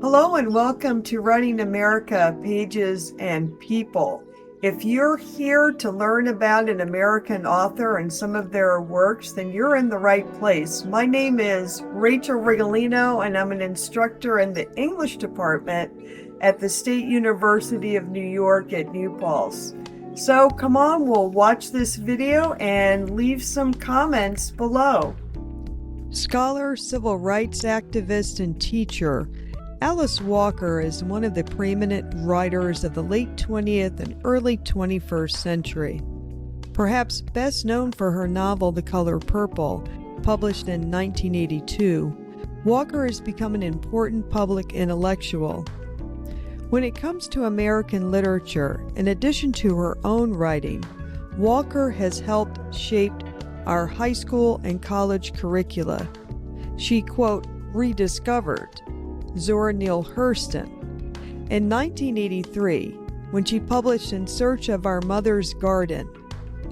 Hello and welcome to Writing America, Pages and People. If you're here to learn about an American author and some of their works, then you're in the right place. My name is Rachel Rigolino, and I'm an instructor in the English department at the State University of New York at New Paltz. So come on, we'll watch this video and leave some comments below. Scholar, civil rights activist, and teacher Alice Walker is one of the preeminent writers of the late 20th and early 21st century. Perhaps best known for her novel The Color Purple, published in 1982, Walker has become an important public intellectual. When it comes to American literature, in addition to her own writing, Walker has helped shape our high school and college curricula. She, quote, rediscovered Zora Neale Hurston in 1983 when she published In Search of Our Mother's Garden,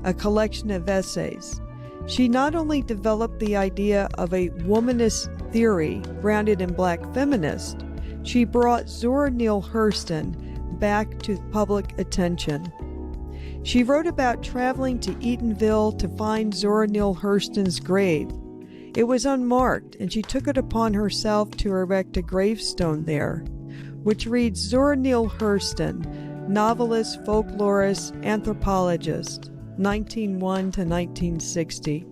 a collection of essays. She not only developed the idea of a womanist theory grounded in Black feminists, she brought Zora Neale Hurston back to public attention. She wrote about traveling to Eatonville to find Zora Neale Hurston's grave. It was unmarked, and she took it upon herself to erect a gravestone there, which reads Zora Neale Hurston, novelist, folklorist, anthropologist, 1901 to 1960.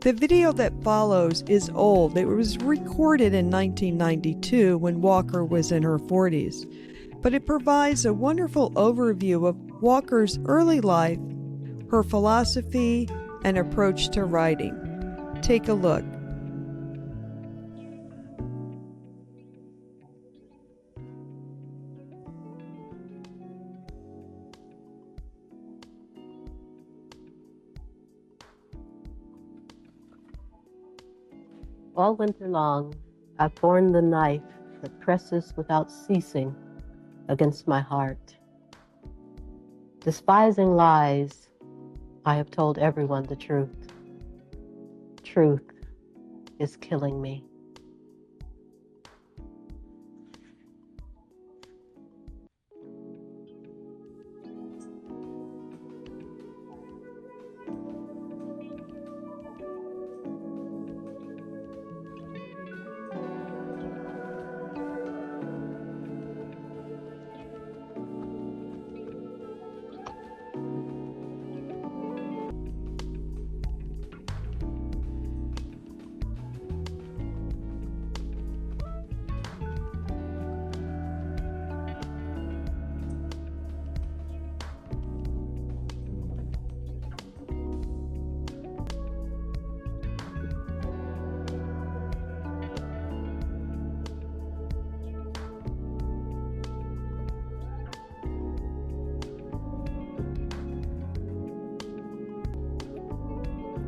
The video that follows is old. It was recorded in 1992 when Walker was in her 40s, but it provides a wonderful overview of Walker's early life, her philosophy, and approach to writing. Take a look. All winter long, I've borne the knife that presses without ceasing against my heart. Despising lies, I have told everyone the truth. Truth is killing me.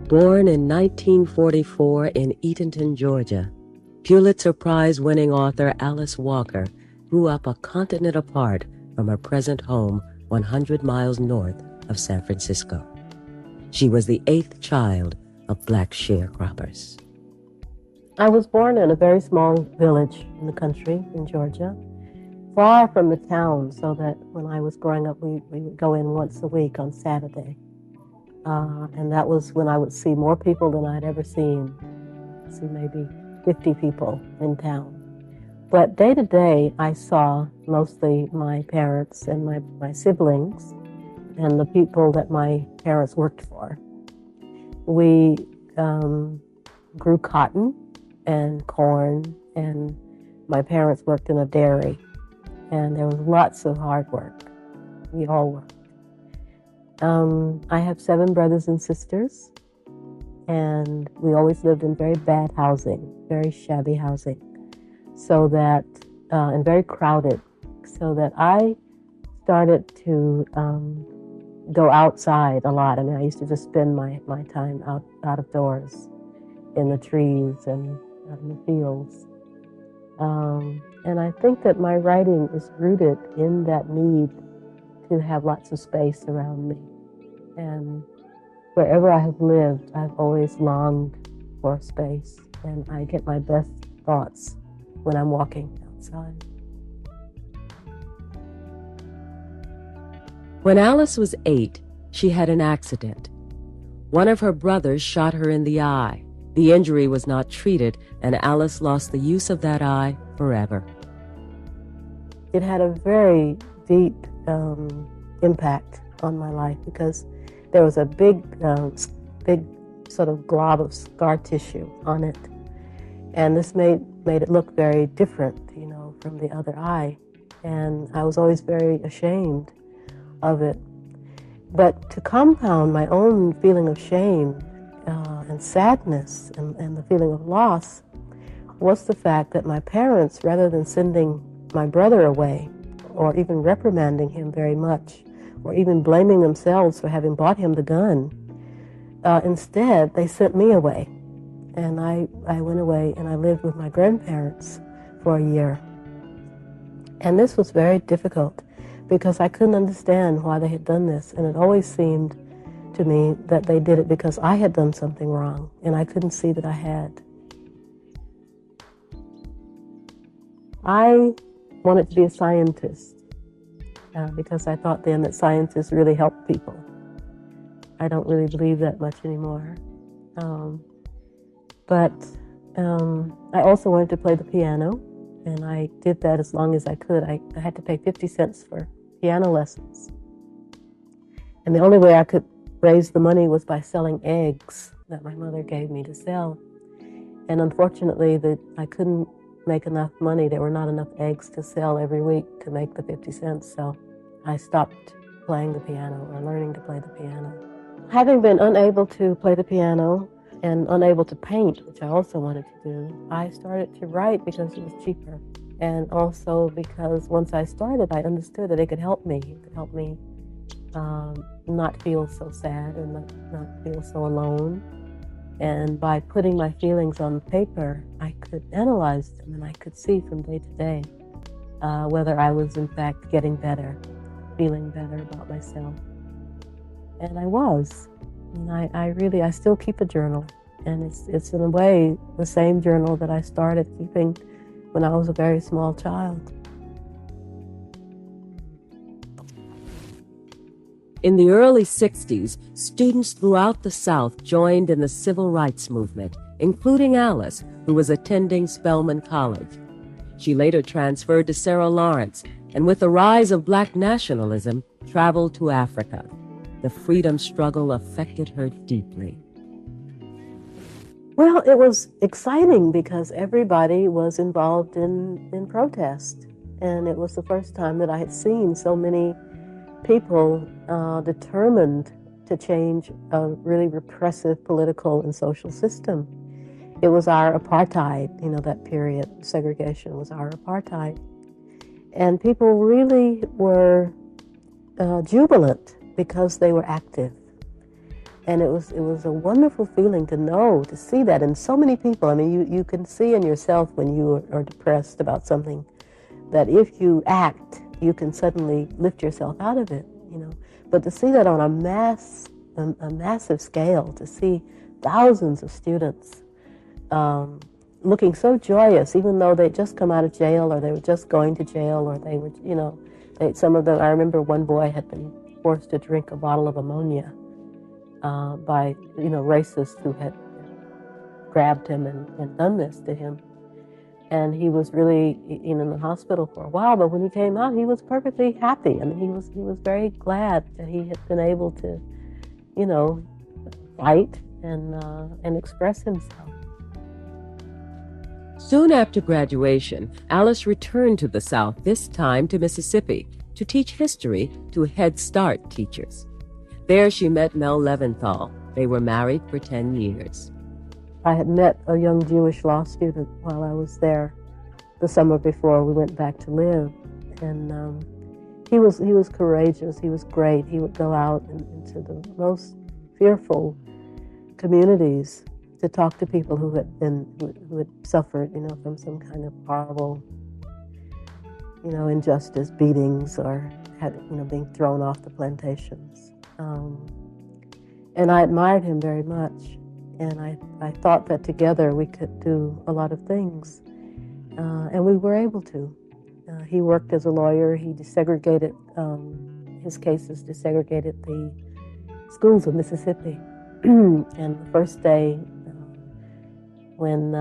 Born in 1944 in Eatonton, Georgia, Pulitzer Prize-winning author Alice Walker grew up a continent apart from her present home 100 miles north of San Francisco. She was the 8th child of Black sharecroppers. I was born in a very small village in the country in Georgia, far from the town, so that when I was growing up, we would go in once a week on Saturday. And that was when I would see more people than I'd ever seen. See maybe 50 people in town. But day to day, I saw mostly my parents and my siblings and the people that my parents worked for. We grew cotton and corn, and my parents worked in a dairy. And there was lots of hard work. We all worked. I have 7 brothers and sisters, and we always lived in very bad housing, very shabby housing, so that, and very crowded, so that I started to go outside a lot. I mean, I used to just spend my time out of doors in the trees and out in the fields. And I think that my writing is rooted in that need to have lots of space around me. And wherever I have lived, I've always longed for space, and I get my best thoughts when I'm walking out outside. When Alice was 8, she had an accident. One of her brothers shot her in the eye. The injury was not treated, and Alice lost the use of that eye forever. It had a very deep impact on my life because there was a big sort of glob of scar tissue on it, and this made it look very different, from the other eye, and I was always very ashamed of it. But to compound my own feeling of shame and sadness and the feeling of loss was the fact that my parents, rather than sending my brother away or even reprimanding him very much or even blaming themselves for having bought him the gun, instead they sent me away. And I went away and I lived with my grandparents for a year. And this was very difficult because I couldn't understand why they had done this, and it always seemed to me that they did it because I had done something wrong, and I couldn't see that I had. I wanted to be a scientist because I thought then that scientists really helped people. I don't really believe that much anymore. But I also wanted to play the piano, and I did that as long as I could. I had to pay 50 cents for piano lessons. And the only way I could raise the money was by selling eggs that my mother gave me to sell. And unfortunately, I couldn't make enough money. There were not enough eggs to sell every week to make the 50 cents, so I stopped playing the piano or learning to play the piano. Having been unable to play the piano and unable to paint, which I also wanted to do, I started to write because it was cheaper. And also because once I started, I understood that it could help me. It could help me not feel so sad and not feel so alone. And by putting my feelings on paper, I could analyze them and I could see from day to day whether I was in fact getting better, feeling better about myself. And I was. And I still keep a journal. And it's in a way the same journal that I started keeping when I was a very small child. In the early 60s, students throughout the South joined in the civil rights movement, including Alice, who was attending Spelman College. She later transferred to Sarah Lawrence, and with the rise of Black nationalism, traveled to Africa. The freedom struggle affected her deeply. Well, it was exciting because everybody was involved in protest. And it was the first time that I had seen so many people determined to change a really repressive political and social system. It was our apartheid, that period, segregation was our apartheid. And people really were jubilant because they were active. And it was a wonderful feeling to see that in so many people. I mean, you can see in yourself when you are depressed about something that if you act, you can suddenly lift yourself out of it, But to see that on a massive scale, to see thousands of students looking so joyous, even though they'd just come out of jail or they were just going to jail or they were, some of them, I remember one boy had been forced to drink a bottle of ammonia by, racists who had grabbed him and done this to him. And he was really in the hospital for a while, but when he came out, he was perfectly happy. I mean, he was very glad that he had been able to, fight and express himself. Soon after graduation, Alice returned to the South, this time to Mississippi, to teach history to Head Start teachers. There she met Mel Leventhal. They were married for 10 years. I had met a young Jewish law student while I was there the summer before we went back to live. And he was courageous. He was great. He would go out into the most fearful communities to talk to people who had suffered, from some kind of horrible, injustice, beatings, or had, being thrown off the plantations. And I admired him very much. And I thought that together we could do a lot of things. And we were able to. He worked as a lawyer. He desegregated, his cases desegregated the schools of Mississippi. And the first day when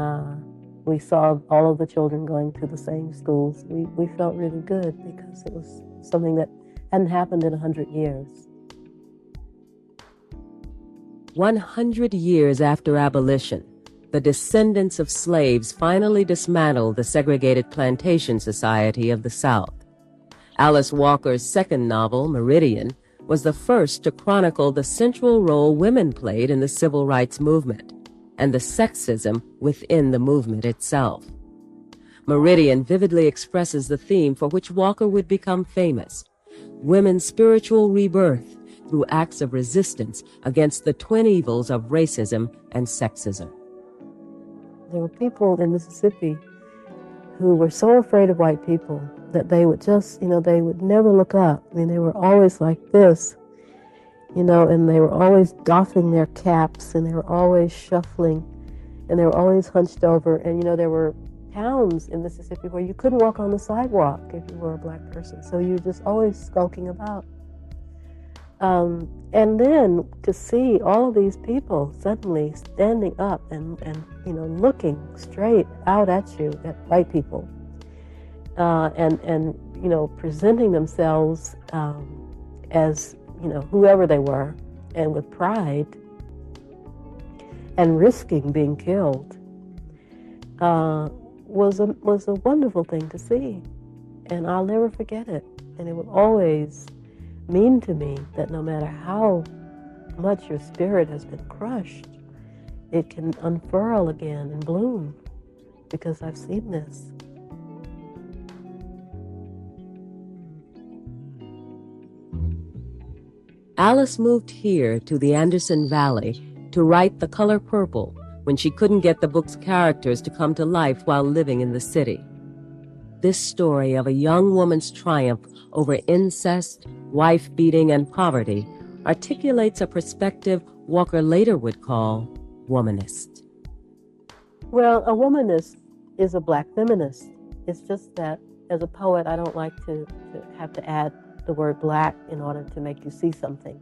we saw all of the children going to the same schools, we felt really good because it was something that hadn't happened in 100 years. 100 years after abolition, the descendants of slaves finally dismantled the segregated plantation society of the South. Alice Walker's second novel, Meridian, was the first to chronicle the central role women played in the civil rights movement and the sexism within the movement itself. Meridian vividly expresses the theme for which Walker would become famous: women's spiritual rebirth through acts of resistance against the twin evils of racism and sexism. There were people in Mississippi who were so afraid of white people that they would just, they would never look up. I mean, they were always like this, and they were always doffing their caps, and they were always shuffling, and they were always hunched over. And, there were towns in Mississippi where you couldn't walk on the sidewalk if you were a black person. So you were just always skulking about. And then to see all of these people suddenly standing up and looking straight out at you, at white people, and presenting themselves as, whoever they were, and with pride, and risking being killed, was a wonderful thing to see. And I'll never forget it. And it will always mean to me that no matter how much your spirit has been crushed, it can unfurl again and bloom, because I've seen this. Alice moved here to the Anderson Valley to write The Color Purple when she couldn't get the book's characters to come to life while living in the city. This story of a young woman's triumph over incest, wife-beating, and poverty articulates a perspective Walker later would call womanist. Well, a womanist is a black feminist. It's just that as a poet, I don't like to have to add the word black in order to make you see something.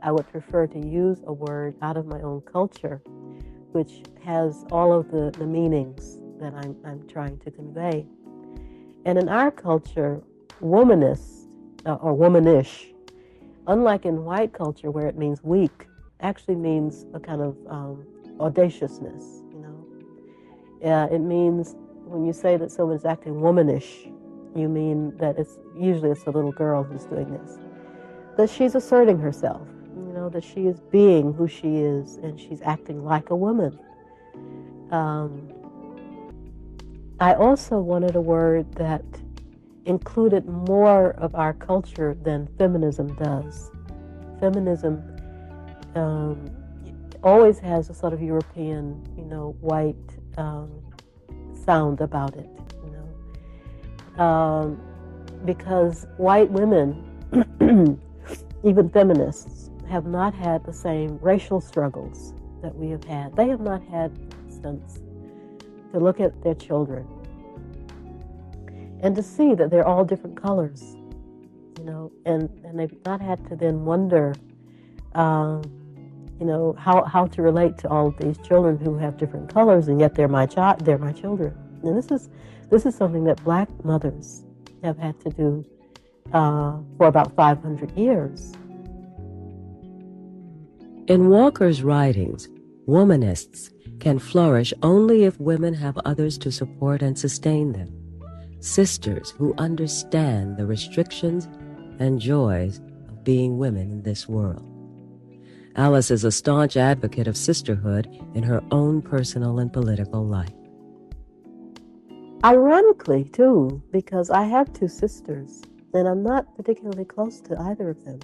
I would prefer to use a word out of my own culture, which has all of the meanings that I'm trying to convey. And in our culture, womanist or womanish, unlike in white culture where it means weak, actually means a kind of audaciousness. It means when you say that someone's acting womanish, you mean that usually it's a little girl who's doing this, that she's asserting herself, that she is being who she is, and she's acting like a woman. I also wanted a word that included more of our culture than feminism does. Feminism always has a sort of European, white sound about it, because white women, even feminists, have not had the same racial struggles that we have had. They have not had, for instance, to look at their children and to see that they're all different colors, and they've not had to then wonder, how to relate to all of these children who have different colors, and yet they're my children. And this is something that black mothers have had to do for about 500 years. In Walker's writings, womanists can flourish only if women have others to support and sustain them, sisters who understand the restrictions and joys of being women in this world. Alice is a staunch advocate of sisterhood in her own personal and political life. Ironically, too, because I have two sisters, and I'm not particularly close to either of them,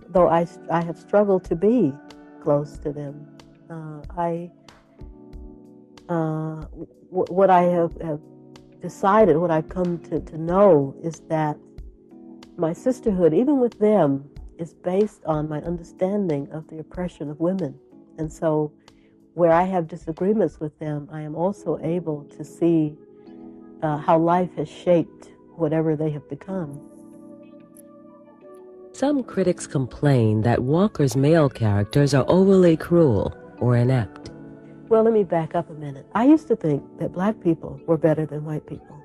though I have struggled to be close to them. What I have decided, what I've come to know, is that my sisterhood, even with them, is based on my understanding of the oppression of women. And so where I have disagreements with them, I am also able to see how life has shaped whatever they have become. Some critics complain that Walker's male characters are overly cruel or inept. Well, let me back up a minute. I used to think that black people were better than white people.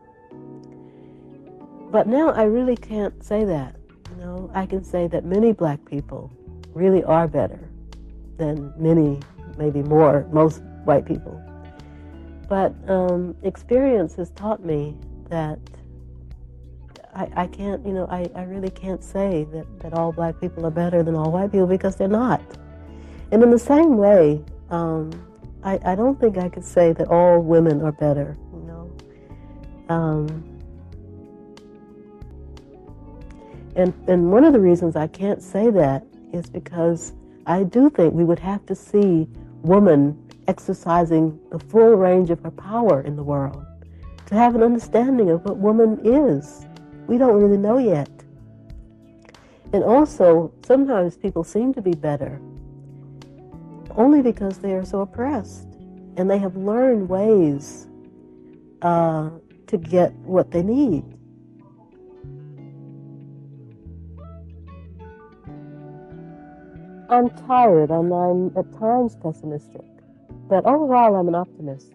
But now I really can't say that. You know, I can say that many black people really are better than many, maybe more, most white people. But experience has taught me that I can't, you know, I really can't say that all black people are better than all white people, because they're not. And in the same way, I don't think I could say that all women are better, you know. And one of the reasons I can't say that is because I do think we would have to see woman exercising the full range of her power in the world to have an understanding of what woman is. We don't really know yet. And also, sometimes people seem to be better only because they are so oppressed, and they have learned ways to get what they need. I'm tired, and I'm at times pessimistic, but overall I'm an optimist.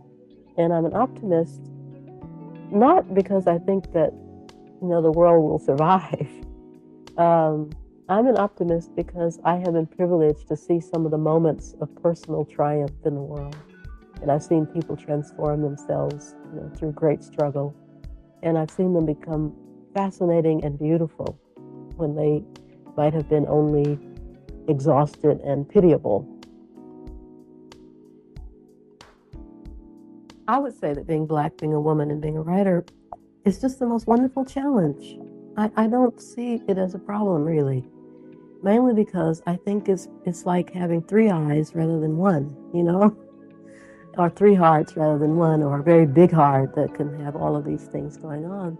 And I'm an optimist not because I think that, you know, the world will survive. I'm an optimist because I have been privileged to see some of the moments of personal triumph in the world. And I've seen people transform themselves, you know, through great struggle. And I've seen them become fascinating and beautiful when they might have been only exhausted and pitiable. I would say that being black, being a woman, and being a writer is just the most wonderful challenge. I don't see it as a problem, really. Mainly because I think it's like having 3 eyes rather than one, you know? Or 3 hearts rather than one, or a very big heart that can have all of these things going on.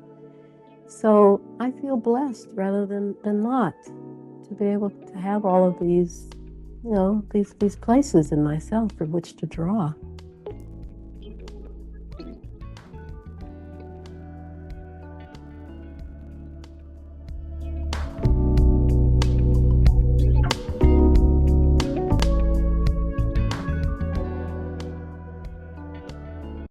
So I feel blessed rather than not to be able to have all of these, you know, these places in myself from which to draw.